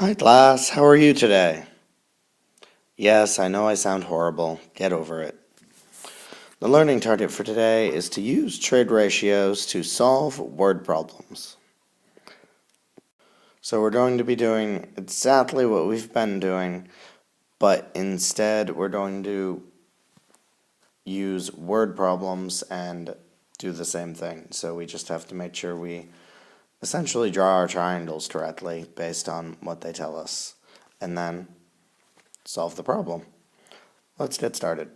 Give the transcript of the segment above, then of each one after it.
Hi class, how are you today? Yes, I know I sound horrible. Get over it. The learning target for today is to use trig ratios to solve word problems. So we're going to be doing exactly what we've been doing, but instead we're going to use word problems and do the same thing. So we just have to make sure we essentially draw our triangles correctly based on what they tell us, and then solve the problem. Let's get started.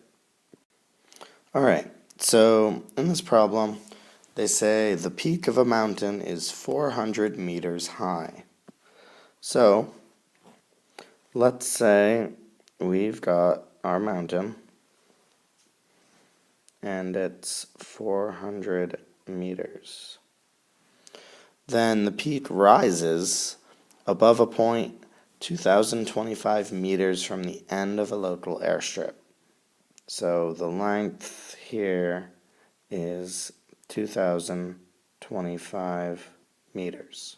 Alright, so in this problem, they say the peak of a mountain is 400 meters high. So, let's say we've got our mountain, and it's 400 meters. Then the peak rises above a point 2,025 meters from the end of a local airstrip. So the length here is 2,025 meters.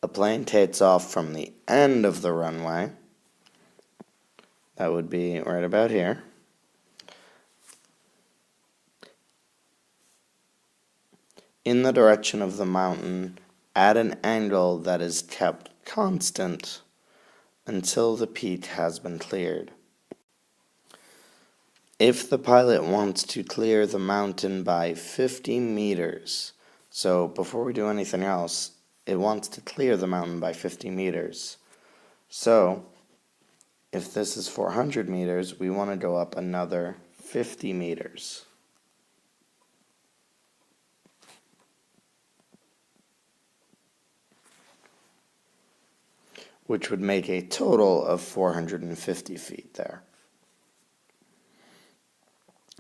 A plane takes off from the end of the runway, that would be right about here, in the direction of the mountain at an angle that is kept constant until the peak has been cleared. If the pilot wants to clear the mountain by 50 meters, so before we do anything else, it wants to clear the mountain by 50 meters. So, if this is 400 meters, we want to go up another 50 meters. Which would make a total of 450 feet there.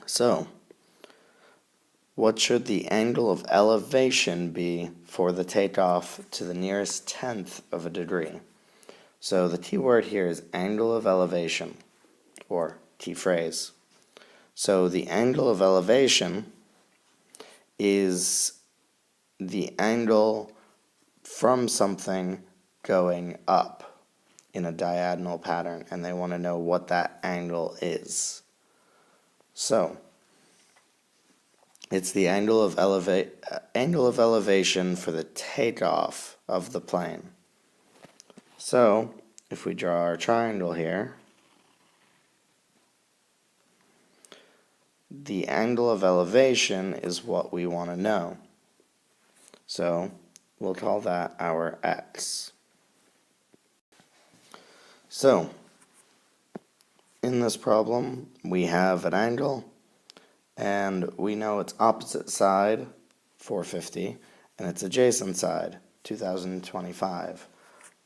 So, what should the angle of elevation be for the takeoff to the nearest tenth of a degree? So the key word here is angle of elevation, or key phrase. So the angle of elevation is the angle from something going up in a diagonal pattern, and they want to know what that angle is. So it's the angle of elevation for the takeoff of the plane. So if we draw our triangle here, the angle of elevation is what we want to know. So we'll call that our x. So in this problem, we have an angle, and we know its opposite side, 450, and its adjacent side, 2025.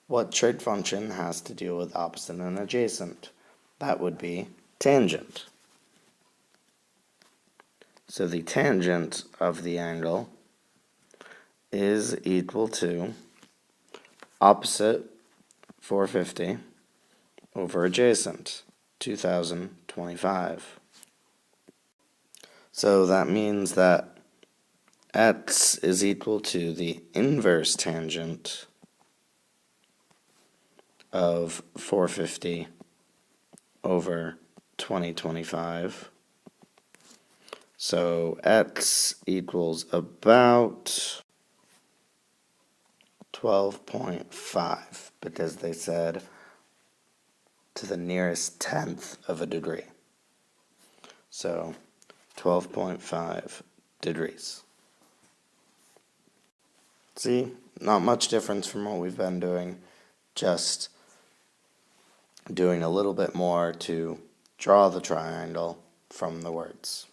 What trig function has to deal with opposite and adjacent? That would be tangent. So the tangent of the angle is equal to opposite, 450, over adjacent, 2025. So that means that x is equal to the inverse tangent of 450 over 2025. So x equals about 12.5, because they said to the nearest tenth of a degree. So 12.5 degrees. See, not much difference from what we've been doing, just doing a little bit more to draw the triangle from the words.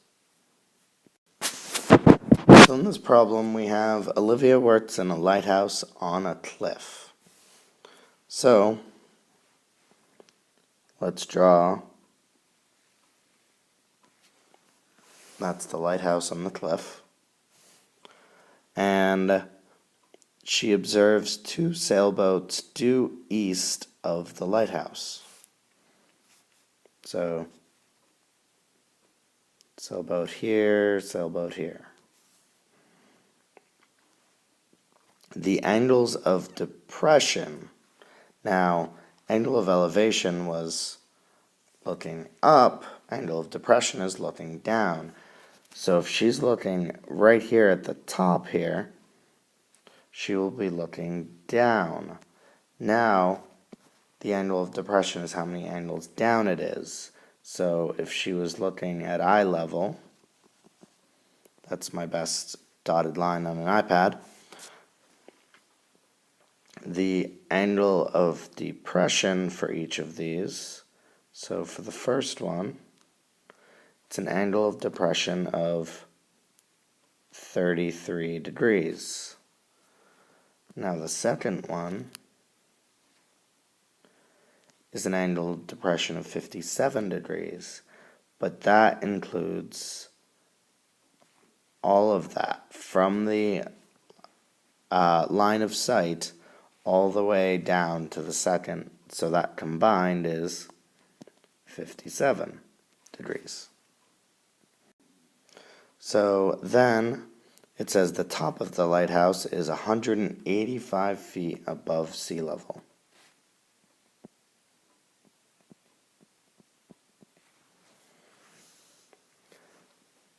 So in this problem we have Olivia works in a lighthouse on a cliff. So let's draw, that's the lighthouse on the cliff, and she observes two sailboats due east of the lighthouse. So sailboat here, sailboat here. the angles of depression. Now, angle of elevation was looking up, angle of depression is looking down. So if she's looking right here at the top here, she will be looking down. Now, the angle of depression is how many angles down it is. So if she was looking at eye level, that's my best dotted line on an iPad, the angle of depression for each of these, so for the first one, it's an angle of depression of 33 degrees. Now the second one is an angle of depression of 57 degrees, but that includes all of that from the line of sight all the way down to the second, so that combined is 57 degrees. So then it says the top of the lighthouse is 185 feet above sea level.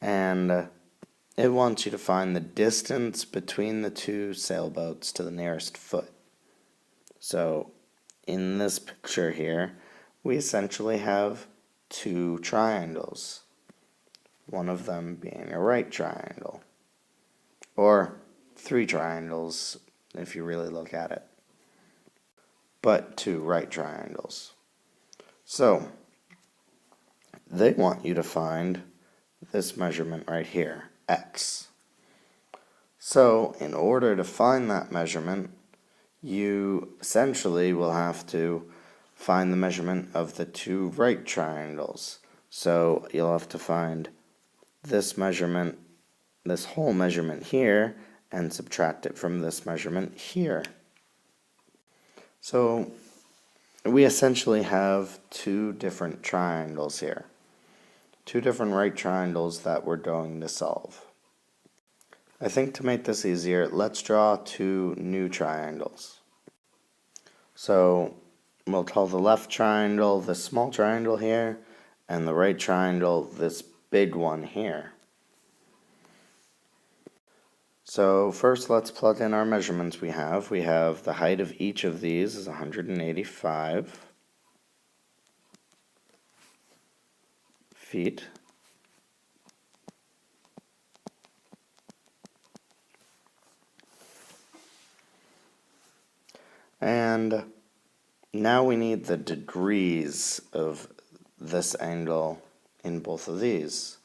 And it wants you to find the distance between the two sailboats to the nearest foot. So in this picture here, we essentially have two triangles, one of them being a right triangle, or three triangles if you really look at it, but two right triangles. So they want you to find this measurement right here, x. So in order to find that measurement, you essentially will have to find the measurement of the two right triangles. So you'll have to find this measurement, this whole measurement here, and subtract it from this measurement here. So we essentially have two different triangles here. Two different right triangles that we're going to solve. I think to make this easier, let's draw two new triangles. So we'll call the left triangle this small triangle here, and the right triangle this big one here. So first let's plug in our measurements we have. We have the height of each of these is 185 feet. And now we need the degrees of this angle in both of these.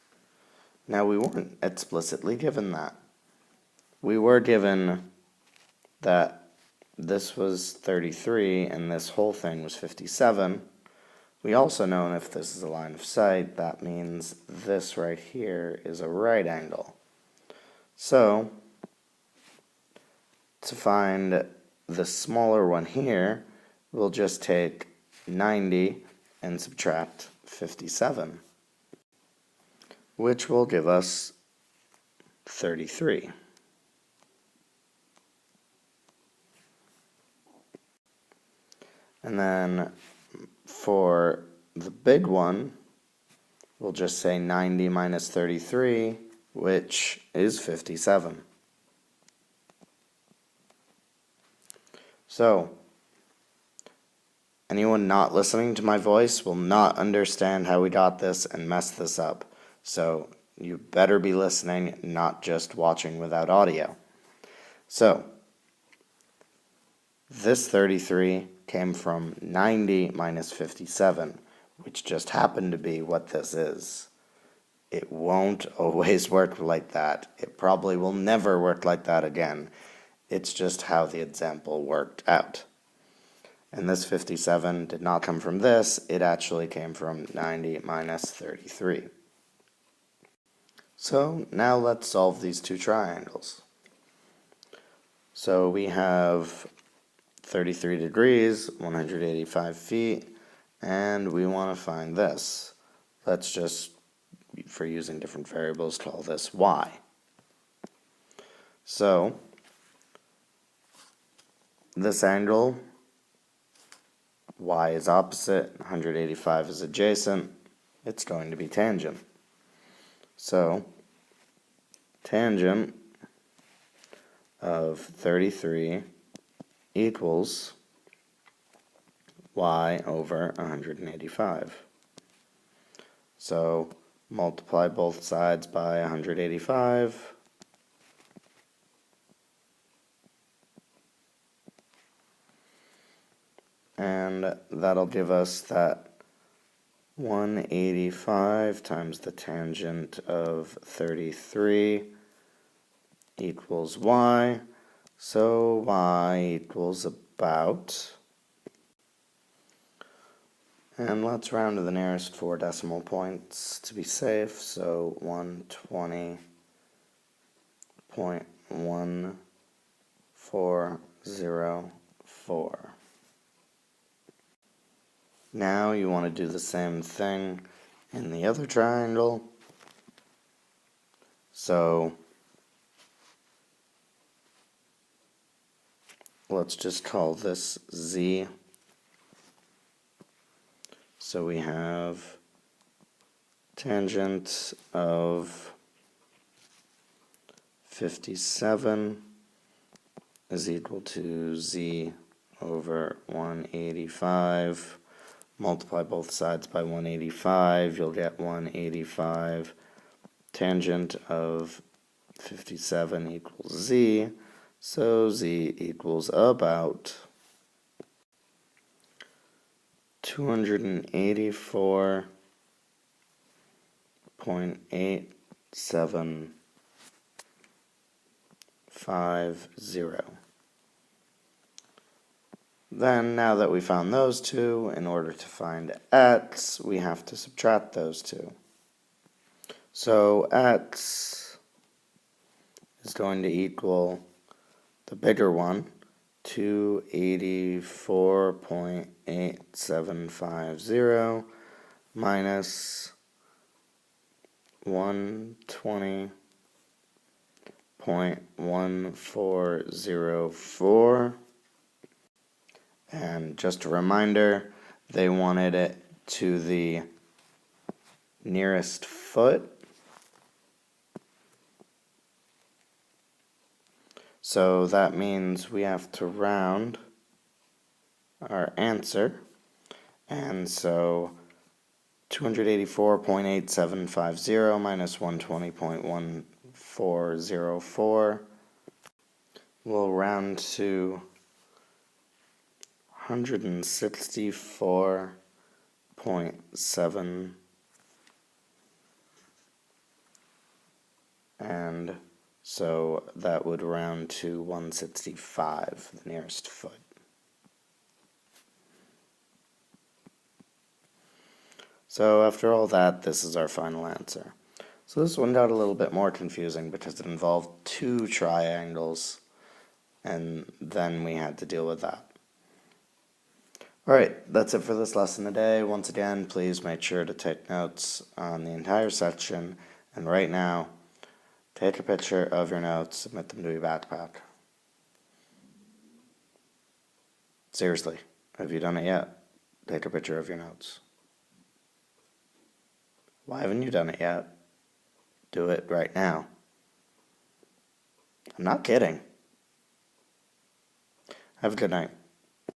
Now we weren't explicitly given that. We were given that this was 33 and this whole thing was 57. We also know if this is a line of sight, that means this right here is a right angle. So to find the smaller one here, we'll just take 90 and subtract 57, which will give us 33. And then for the big one, we'll just say 90 minus 33, which is 57. So, anyone not listening to my voice will not understand how we got this and mess this up. So, you better be listening, not just watching without audio. So, this 33 came from 90 minus 57, which just happened to be what this is. It won't always work like that. It probably will never work like that again. It's just how the example worked out. And this 57 did not come from this. It actually came from 90 minus 33. So now let's solve these two triangles. So we have 33 degrees, 185 feet, and we want to find this. Let's just, for using different variables, call this y. So this angle, y is opposite, 185 is adjacent, it's going to be tangent. So, tangent of 33 equals y over 185. So, multiply both sides by 185. And that'll give us that 185 times the tangent of 33 equals y. So y equals about, and let's round to the nearest 4 decimal points to be safe, so 120.1404. Now you want to do the same thing in the other triangle. So let's just call this Z. So we have tangent of 57 is equal to Z over 185. Multiply both sides by 185, you'll get 185. Tangent of 57 equals Z, so Z equals about 284.8750. Then, now that we found those two, in order to find x, we have to subtract those two. So x is going to equal the bigger one, 284.8750 minus 120.1404. And just a reminder, they wanted it to the nearest foot. So that means we have to round our answer. And so 284.8750 minus 120.1404 will round to 164.7, and so that would round to 165, the nearest foot. So after all that, this is our final answer. So this one got a little bit more confusing because it involved two triangles, and then we had to deal with that. Alright, that's it for this lesson today. Once again, please make sure to take notes on the entire section, and right now, take a picture of your notes, submit them to your backpack. Seriously, have you done it yet? Take a picture of your notes. Why haven't you done it yet? Do it right now. I'm not kidding. Have a good night.